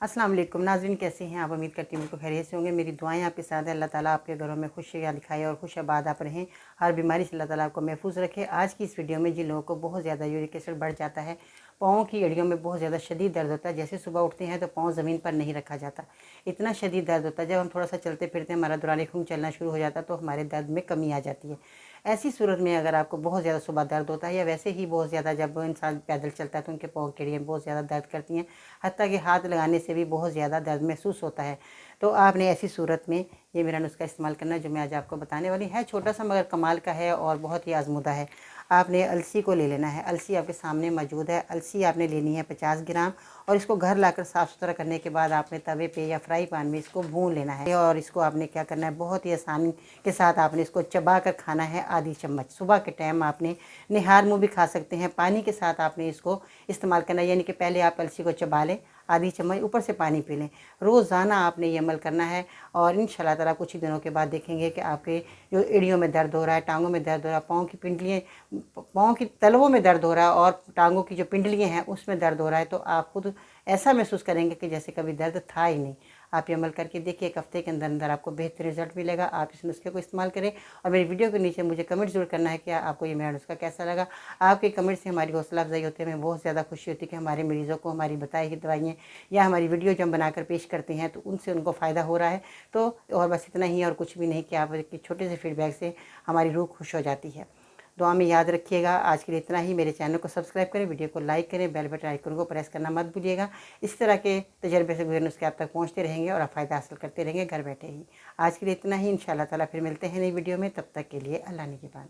अस्सलाम वालेकुम नाज़रीन, कैसे हैं आप? उम्मीद करती हूँ बिल्कुल खैरियत से होंगे। मेरी दुआएं आपके साथ हैं। अल्लाह ताला आपके घरों में खुशियाँ दिखाए और खुश आबाद आप रहें। हर बीमारी से अल्लाह ताला आपको महफूज रखे। आज की इस वीडियो में जिन लोगों को बहुत ज़्यादा यूरिक एसिड बढ़ जाता है, पाँव की एड़ियों में बहुत ज़्यादा शदीद दर्द होता है, जैसे सुबह उठते हैं तो पाँव ज़मीन पर नहीं रखा जाता, इतना शदीद दर्द होता है। जब हम थोड़ा सा चलते फिरते हैं, हमारा दौरान खून चलना शुरू हो जाता है, तो हमारे दर्द में कमी आ जाती है। ऐसी सूरत में अगर आपको बहुत ज़्यादा सुबह दर्द होता है या वैसे ही बहुत ज़्यादा जब इंसान पैदल चलता है तो उनके पाँव की एड़ियाँ बहुत ज़्यादा दर्द करती हैं, हत्ता कि हाथ लगाने से भी बहुत ज़्यादा दर्द महसूस होता है, तो आपने ऐसी सूरत में ये मेरा नुस्खा इस्तेमाल करना है जो मैं आज आपको बताने वाली है। छोटा सा मगर कमाल का है और बहुत ही आजमुदा है। आपने अलसी को ले लेना है। अलसी आपके सामने मौजूद है। अलसी आपने लेनी है 50 ग्राम और इसको घर लाकर साफ़ सुथरा करने के बाद आपने तवे पे या फ्राई पैन में इसको भून लेना है और इसको आपने क्या करना है, बहुत ही आसानी के साथ आपने इसको चबा कर खाना है। आधी चम्मच सुबह के टाइम आपने निहार मुँह भी खा सकते हैं। पानी के साथ आपने इसको इस्तेमाल करना है, यानी कि पहले आप अलसी को चबा लें, आधी चम्मच ऊपर से पानी पी लें। रोज़ाना आपने ये अमल करना है और इंशाल्लाह ताला कुछ ही दिनों के बाद देखेंगे कि आपके जो एड़ियों में दर्द हो रहा है, टांगों में दर्द हो रहा है, पाँव की तलवों में दर्द हो रहा है और टांगों की जो पिंडलियाँ हैं उसमें दर्द हो रहा है, तो आप खुद ऐसा महसूस करेंगे कि जैसे कभी दर्द था ही नहीं। आप ये अमल करके देखिए, एक हफ्ते के अंदर अंदर आपको बेहतर रिजल्ट मिलेगा। आप इस नुस्खे को इस्तेमाल करें और मेरी वीडियो के नीचे मुझे कमेंट जरूर करना है कि आपको ये मेरा नुस्खा कैसा लगा। आपके कमेंट से हमारी हौसला अफजाई होती है, हमें बहुत ज़्यादा खुशी होती है कि हमारे मरीज़ों को हमारी बताई हुई दवाइयाँ या हमारी वीडियो जो हम बनाकर पेश करते हैं तो उनसे उनको फ़ायदा हो रहा है। तो और बस इतना ही और कुछ भी नहीं कि आप एक छोटे से फीडबैक से हमारी रूह खुश हो जाती है। दुआ में याद रखिएगा। आज के लिए इतना ही। मेरे चैनल को सब्सक्राइब करें, वीडियो को लाइक करें, बेल बटन आइकन को प्रेस करना मत भूलिएगा। इस तरह के तजर्बे से गुजर नुस्खे आप तक पहुँचते रहेंगे और आप फ़ायदा हासिल करते रहेंगे घर बैठे ही। आज के लिए इतना ही। इंशाअल्लाह ताला फिर मिलते हैं नई वीडियो में। तब तक के लिए अल्लाह निगहबान।